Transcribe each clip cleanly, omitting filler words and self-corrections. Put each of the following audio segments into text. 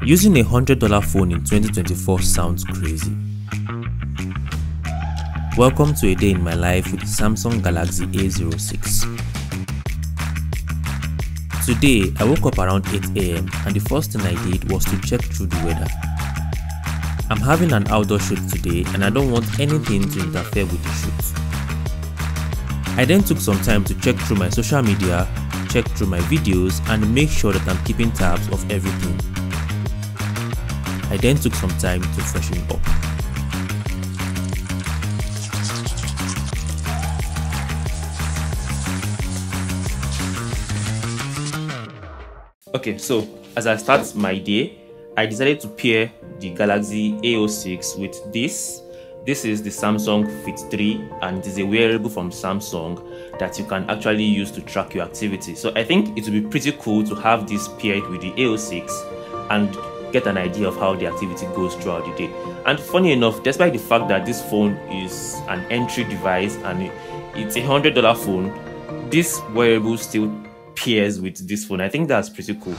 Using a $100 phone in 2024 sounds crazy. Welcome to a day in my life with the Samsung Galaxy A06. Today, I woke up around 8 AM and the first thing I did was to check through the weather. I'm having an outdoor shoot today and I don't want anything to interfere with the shoot. I then took some time to check through my social media, check through my videos and make sure that I'm keeping tabs of everything. I then took some time to freshen up. Okay, so as I start my day, I decided to pair the Galaxy A06 with this. This is the Samsung Fit 3 and it is a wearable from Samsung that you can actually use to track your activity. So I think it would be pretty cool to have this paired with the A06 and get an idea of how the activity goes throughout the day. And funny enough, despite the fact that this phone is an entry device and it's a $100 phone, this wearable still pairs with this phone. I think that's pretty cool.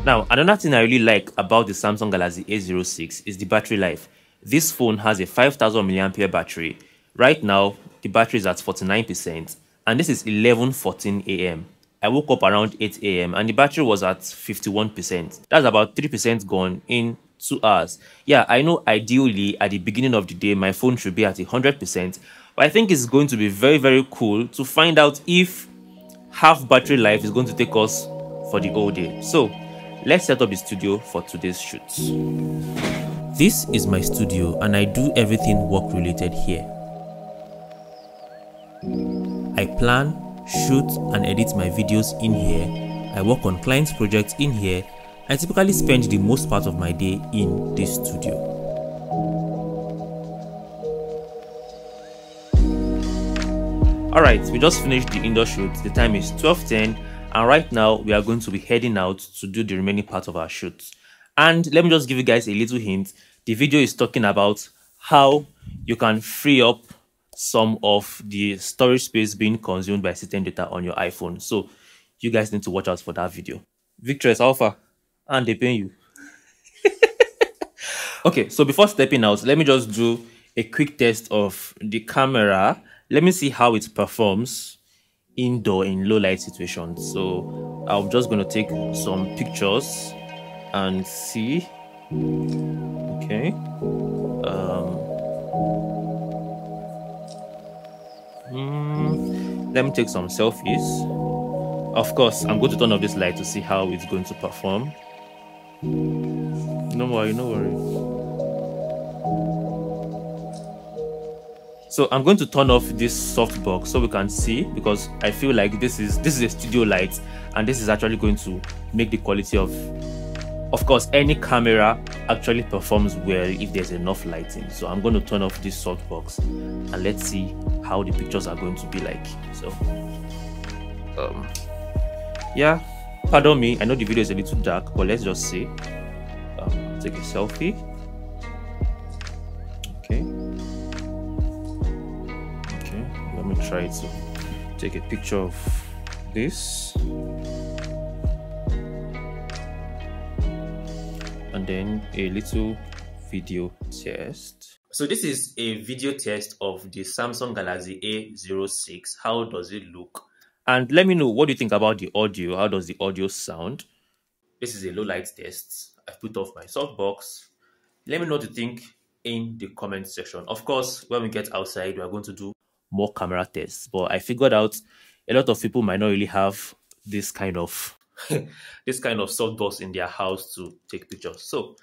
Now, another thing I really like about the Samsung Galaxy A06 is the battery life. This phone has a 5000 mAh battery. Right now, the battery is at 49% and this is 11:14 AM. I woke up around 8 AM and the battery was at 51%. That's about 3% gone in 2 hours. Yeah, I know ideally at the beginning of the day, my phone should be at 100%, but I think it's going to be very, very cool to find out if half battery life is going to take us for the whole day. So, let's set up the studio for today's shoot. This is my studio and I do everything work related here. I plan, shoot and edit my videos in here. I work on clients' projects in here. I typically spend the most part of my day in this studio. Alright, we just finished the indoor shoot. The time is 12:10. And right now, we are going to be heading out to do the remaining part of our shoot. And let me just give you guys a little hint. The video is talking about how you can free up some of the storage space being consumed by certain data on your iPhone. So you guys need to watch out for that video. Victorious Alpha, and they pay you. Okay, so before stepping out, let me just do a quick test of the camera. Let me see how it performs indoor in low light situations. So I'm just going to take some pictures and see. Okay. Let me take some selfies. Of course, I'm going to turn off this light to see how it's going to perform. No worry, no worry. So I'm going to turn off this softbox so we can see, because I feel like this is a studio light and this is actually going to make the quality of course any camera actually performs well if there's enough lighting. So I'm going to turn off this softbox and let's see how the pictures are going to be like. So yeah, pardon me, I know the video is a little dark, but let's just see. Take a selfie. Okay, let me try to take a picture of this and then a little video test. So this is a video test of the Samsung Galaxy A06. How does it look? And let me know, what do you think about the audio? How does the audio sound? This is a low light test. I've put off my softbox. Let me know what you think in the comment section. Of course, when we get outside, we are going to do more camera tests. But I figured out a lot of people might not really have this kind of softbox in their house to take pictures. So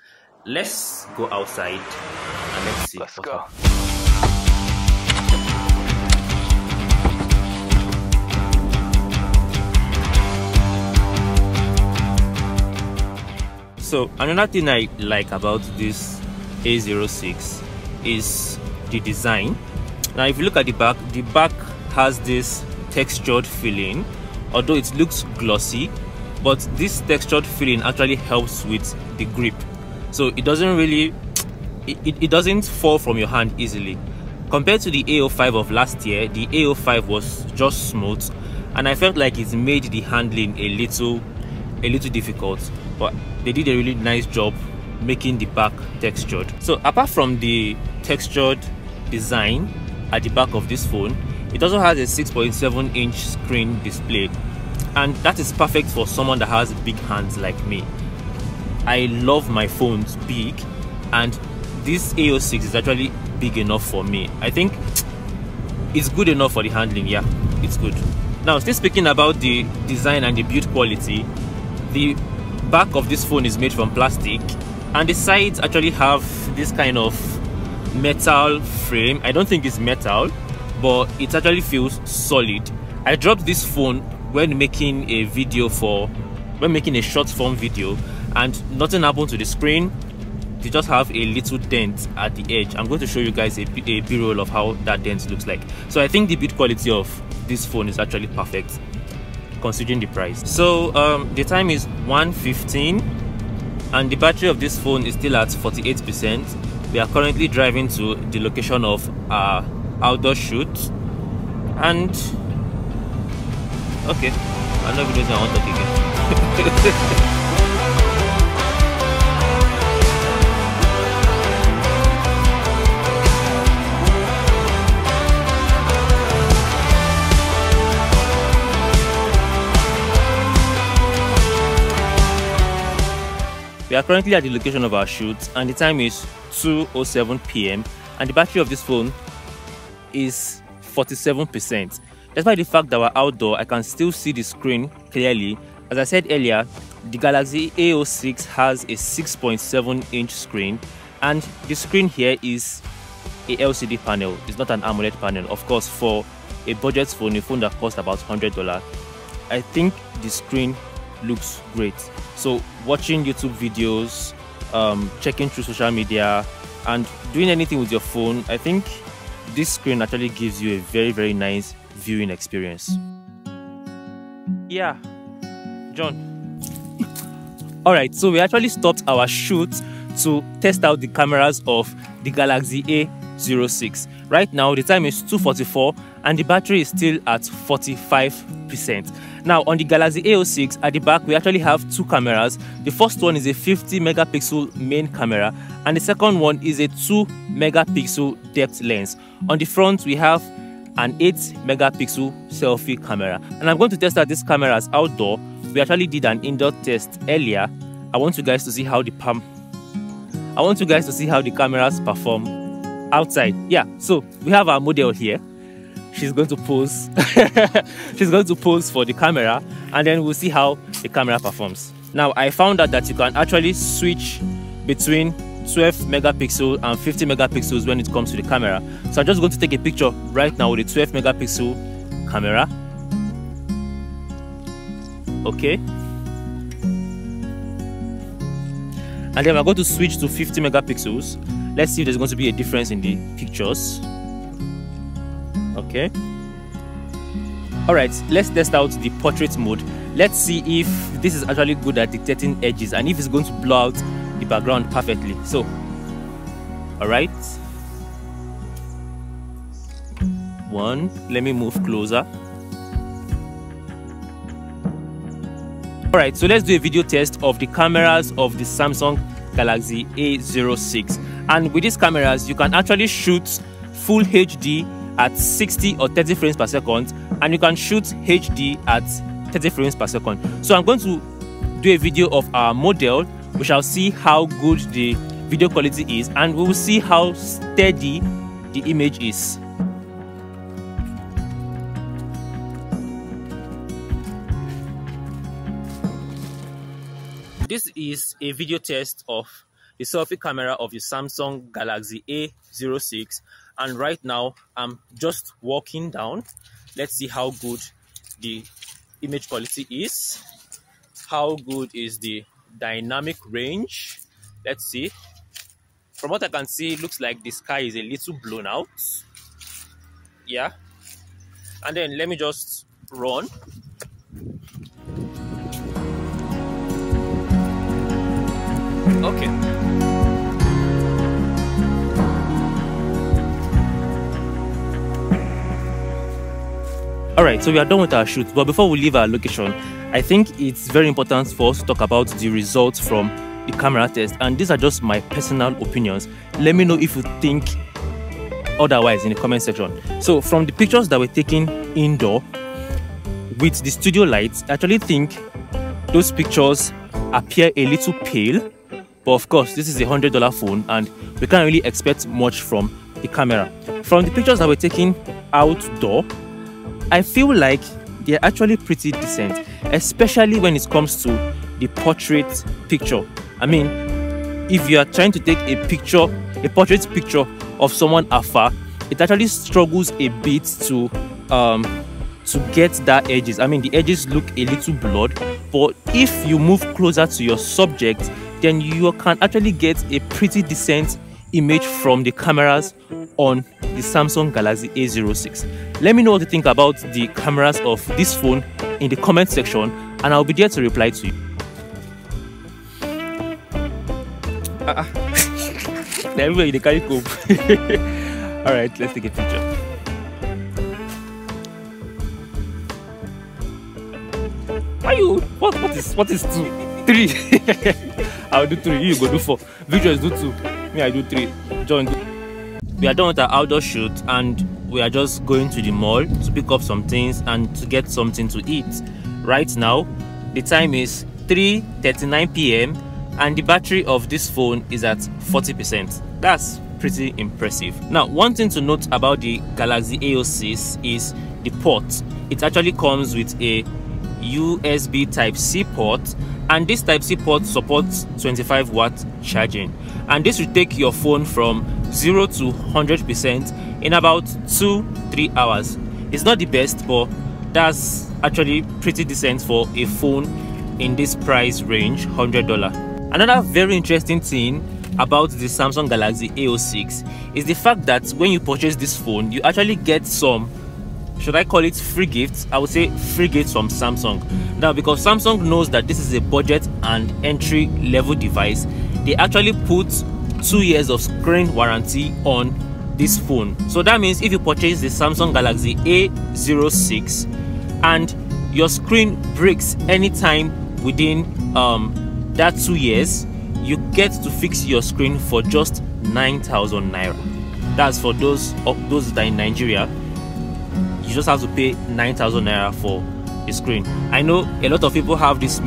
let's go outside and let's see. Let's go. So another thing I like about this A06 is the design. Now if you look at the back has this textured feeling, although it looks glossy, but this textured feeling actually helps with the grip, so it doesn't really it doesn't fall from your hand easily. Compared to the A05 of last year, the A05 was just smooth, and I felt like it made the handling a little difficult, but they did a really nice job making the back textured. So apart from the textured design at the back of this phone, it also has a 6.7-inch screen display, and that is perfect for someone that has big hands like me. I love my phones big, and this A06 is actually big enough for me. I think it's good enough for the handling. Yeah, it's good. Now, still speaking about the design and the build quality, the back of this phone is made from plastic, and the sides actually have this kind of metal frame. I don't think it's metal, but it actually feels solid. I dropped this phone when making a short form video, and nothing happened to the screen. They just have a little dent at the edge. I'm going to show you guys a b-roll of how that dent looks like. So I think the build quality of this phone is actually perfect considering the price. So the time is 1:15 and the battery of this phone is still at 48%. We are currently driving to the location of our outdoor shoot, and okay, I know videos I want to talk again. We are currently at the location of our shoot, and the time is 2:07 p.m. and the battery of this phone is 47%. Despite the fact that we're outdoor, I can still see the screen clearly. As I said earlier, the Galaxy A06 has a 6.7-inch screen, and the screen here is a LCD panel. It's not an AMOLED panel. Of course, for a budget phone, a phone that costs about $100, I think the screen looks great. So watching YouTube videos, checking through social media, and doing anything with your phone, I think this screen actually gives you a very nice viewing experience. Yeah, John. Alright, so we actually stopped our shoot to test out the cameras of the Galaxy A06. Right now the time is 2:44 and the battery is still at 45%. Now on the Galaxy A06 at the back we actually have two cameras. The first one is a 50 megapixel main camera and the second one is a 2 megapixel depth lens. On the front we have an 8 megapixel selfie camera, and I'm going to test out these cameras outdoor. We actually did an indoor test earlier. I want you guys to see how the cameras perform outside. Yeah, so we have our model here. She's going to pose. She's going to pose for the camera, and then we'll see how the camera performs. Now, I found out that you can actually switch between 12 megapixel and 50 megapixels when it comes to the camera. So I'm just going to take a picture right now with the 12 megapixel camera. Okay. And then we're going to switch to 50 megapixels. Let's see if there's going to be a difference in the pictures. Okay. Alright, let's test out the portrait mode. Let's see if this is actually good at detecting edges and if it's going to blow out the background perfectly. So, alright. Let me move closer. Alright, so let's do a video test of the cameras of the Samsung Galaxy A06. And with these cameras, you can actually shoot full HD at 60 or 30 frames per second, and you can shoot HD at 30 frames per second. So I'm going to do a video of our model. We shall see how good the video quality is, and we will see how steady the image is. This is a video test of the selfie camera of the Samsung Galaxy A06, and right now I'm just walking down. Let's see how good the image quality is. How good is the dynamic range. Let's see. From what I can see, it looks like the sky is a little blown out. Yeah. And then let me just run. Okay. Alright, so we are done with our shoot, but before we leave our location, I think it's very important for us to talk about the results from the camera test, and these are just my personal opinions. Let me know if you think otherwise in the comment section. So from the pictures that were taken indoor with the studio lights, I actually think those pictures appear a little pale, but of course this is a $100 phone and we can't really expect much from the camera. From the pictures that were taken outdoor, I feel like they're actually pretty decent, especially when it comes to the portrait picture. I mean, if you are trying to take a portrait picture of someone afar, it actually struggles a bit to get that edges. I mean, the edges look a little blurred, but if you move closer to your subject, then you can actually get a pretty decent image from the cameras on the Samsung Galaxy A06. Let me know what you think about the cameras of this phone in the comment section, and I'll be there to reply to you. Everywhere they carry cope. Alright, let's take a picture. Are you what is 2? 3? I'll do 3, you go do 4. Visuals do 2. Me, I do 3. John do. We are done with our outdoor shoot and we are just going to the mall to pick up some things and to get something to eat. Right now, the time is 3:39 p.m. and the battery of this phone is at 40%. That's pretty impressive. Now, one thing to note about the Galaxy A06 is the port. It actually comes with a USB Type-C port, and this Type-C port supports 25-watt charging, and this will take your phone from 0 to 100% in about 2-3 hours. It's not the best, but that's actually pretty decent for a phone in this price range, $100. Another very interesting thing about the Samsung Galaxy A06 is the fact that when you purchase this phone, you actually get some, should I call it free gifts? I would say free gifts from Samsung. Now, because Samsung knows that this is a budget and entry level device, they actually put 2 years of screen warranty on this phone. So that means if you purchase the Samsung Galaxy A06 and your screen breaks anytime within that 2 years, you get to fix your screen for just 9,000 naira. That's for those that are in Nigeria. You just have to pay 9,000 naira for the screen. I know a lot of people have this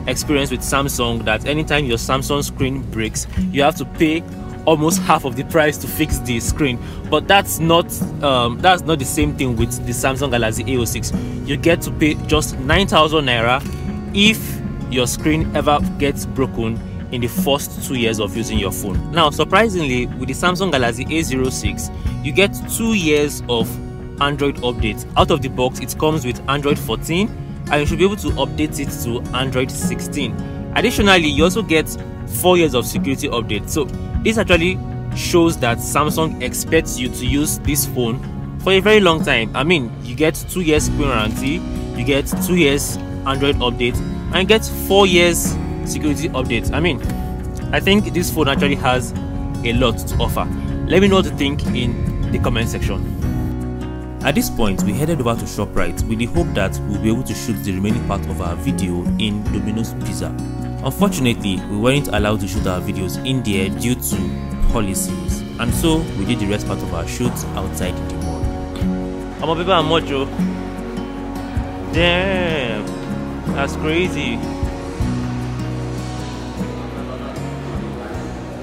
experience with Samsung, that anytime your Samsung screen breaks, you have to pay almost half of the price to fix the screen. But that's not the same thing with the Samsung Galaxy A06. You get to pay just 9,000 naira if your screen ever gets broken in the first 2 years of using your phone. Now, surprisingly, with the Samsung Galaxy A06, you get 2 years of Android updates. Out of the box, it comes with Android 14, and you should be able to update it to Android 16. Additionally, you also get 4 years of security updates. So this actually shows that Samsung expects you to use this phone for a very long time. I mean, you get 2 years screen warranty, you get 2 years Android update, and get 4 years security updates. I mean, I think this phone actually has a lot to offer. Let me know what you think in the comment section. At this point, we headed over to ShopRite with the hope that we'll be able to shoot the remaining part of our video in Domino's Pizza. Unfortunately, we weren't allowed to shoot our videos in there due to policies, and so we did the rest part of our shoot outside the mall. I'm a baby and mojo. Damn, that's crazy.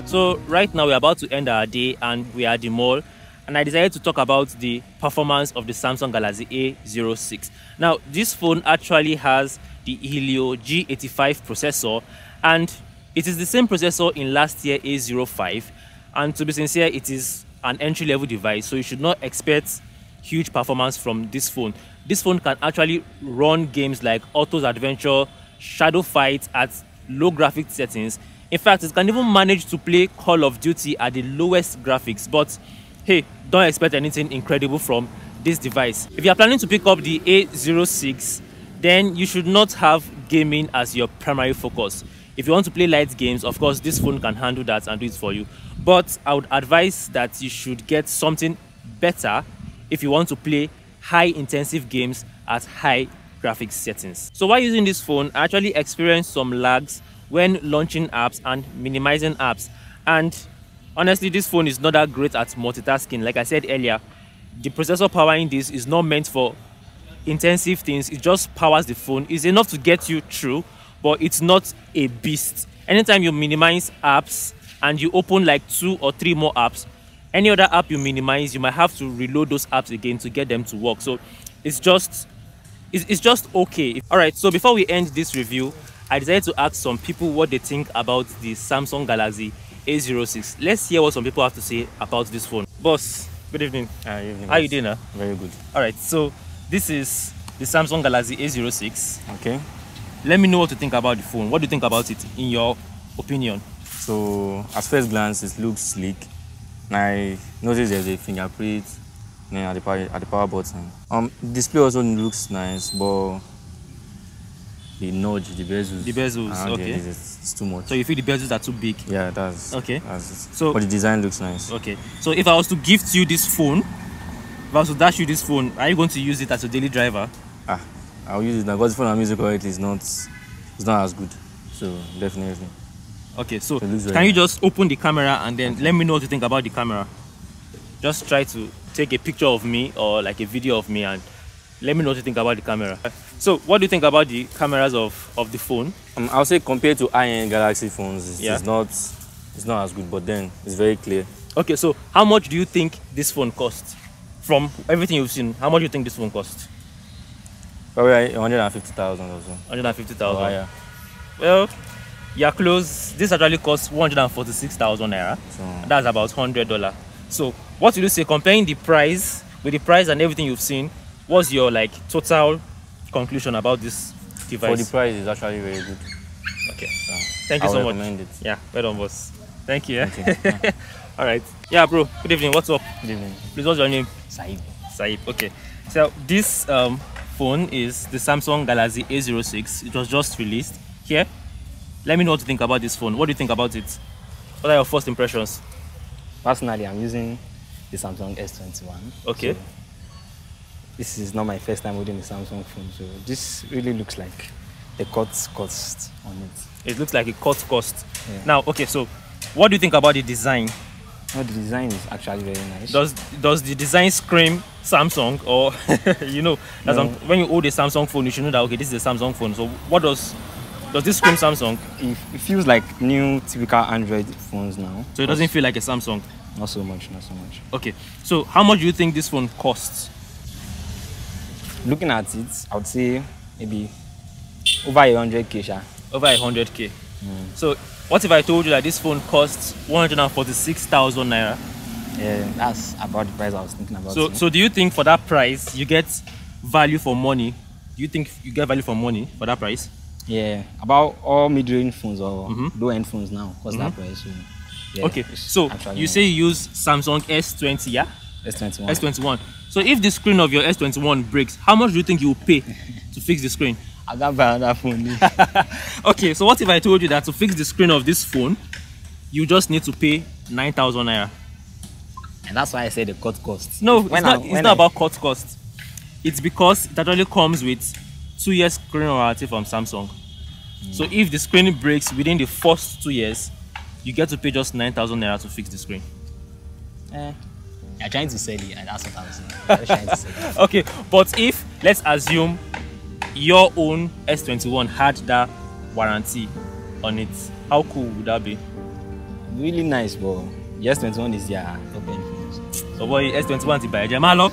So right now we're about to end our day and we are at the mall, and I decided to talk about the performance of the Samsung Galaxy A06. Now, this phone actually has the Helio G85 processor, and it is the same processor in last year A05, and to be sincere, it is an entry-level device, so you should not expect huge performance from this phone. This phone can actually run games like Autos Adventure, Shadow Fight at low graphics settings. In fact, it can even manage to play Call of Duty at the lowest graphics. But hey, don't expect anything incredible from this device. If you are planning to pick up the A06, then you should not have gaming as your primary focus. If you want to play light games, of course, this phone can handle that and do it for you. But I would advise that you should get something better if you want to play high intensive games at high graphics settings. So while using this phone, I actually experienced some lags when launching apps and minimizing apps. And honestly, this phone is not that great at multitasking. Like I said earlier, the processor powering this is not meant for intensive things. It just powers the phone. It's enough to get you through, but it's not a beast. Anytime you minimize apps and you open like 2 or 3 more apps, any other app you minimize, you might have to reload those apps again to get them to work. So it's just okay. All right, so before we end this review, I decided to ask some people what they think about the Samsung Galaxy A06. Let's hear what some people have to say about this phone. Boss, good evening. Evening. How you doing? Very good. All right, so this is the Samsung Galaxy A06. Okay. Let me know what you think about the phone. What do you think about it, in your opinion? So, at first glance, it looks sleek. I noticed there's a fingerprint at the power button. Display also looks nice, but the notch, the bezels, okay, it's too much. So you feel the bezels are too big? Yeah, that's okay. That's it. So, but the design looks nice. Okay. So if I was to gift you this phone, if I was to dash you this phone, are you going to use it as a daily driver? I'll use it now because the phone I'm using currently is not as good. So definitely. Okay, so can you just open the camera and then let me know what you think about the camera? Just try to take a picture of me or like a video of me and let me know what you think about the camera. So what do you think about the cameras of the phone? I'll say compared to high-end Galaxy phones, it's not as good, but then it's very clear. Okay, so how much do you think this phone costs? From everything you've seen, how much do you think this phone costs? Probably 150,000 or so. 150,000? Oh, yeah. Well, you're close. This actually costs 146,000 naira. So that's about $100. So what will you say, comparing the price with the price and everything you've seen, what's your like total conclusion about this device? For the price, it's actually very good. Okay. Thank you so much. Recommend it. Yeah, well done, boss. Thank you. Thank you. Yeah. All right. Yeah, bro. Good evening. What's up? Good evening. Please, what's your name? Saib. Saib. Okay. So this phone is the Samsung Galaxy A06. It was just released. Here, let me know what you think about this phone. What do you think about it? What are your first impressions? Personally, I'm using the Samsung S21. Okay. So this is not my first time holding the Samsung phone, so this really looks like a cut cost on it. It looks like a cut cost. Yeah. Now, okay, so what do you think about the design? No, the design is actually very nice. Does the design scream Samsung, or you know, No. when you hold a Samsung phone, you should know that okay, this is a Samsung phone. So what does this scream Samsung? It feels like new typical Android phones now. So it doesn't feel like a Samsung. Not so much, not so much. Okay, so how much do you think this phone costs? Looking at it, I would say maybe over 100K, sha. Over 100K. So what if I told you that this phone costs 146,000 naira? Yeah, that's about the price I was thinking about. So do you think for that price you get value for money? Do you think you get value for money for that price? Yeah, about all mid-range phones or low-end phones now cost that price. So, yeah, okay, so you say you use Samsung S20, yeah? S21. S21. So if the screen of your S21 breaks, how much do you think you will pay to fix the screen? I got buy another phone. Okay, so what if I told you that to fix the screen of this phone, you just need to pay 9,000 naira? And that's why I said the cut cost. No, it's not about cut cost. It's because it actually comes with 2 years screen warranty from Samsung. So if the screen breaks within the first 2 years, you get to pay just 9,000 naira to fix the screen. You're trying to sell it, and that's what I'm saying. You're trying to sell it. Okay, but if, let's assume, your own S21 had that warranty on it, how cool would that be? Really nice, but the S21 is their top-end phones. So boy, S21 is by Malo.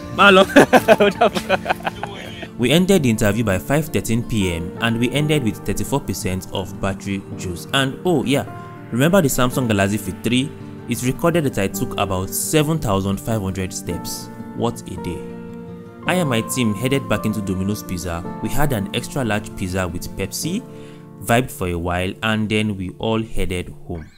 We ended the interview by 5:13 p.m. and we ended with 34% of battery juice. And oh yeah, remember the Samsung Galaxy Fit 3? It's recorded that I took about 7,500 steps. What a day. I and my team headed back into Domino's Pizza. We had an extra large pizza with Pepsi, vibed for a while, and then we all headed home.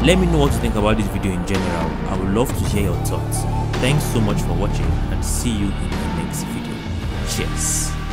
Let me know what you think about this video in general. I would love to hear your thoughts. Thanks so much for watching, and see you in the next video. Cheers.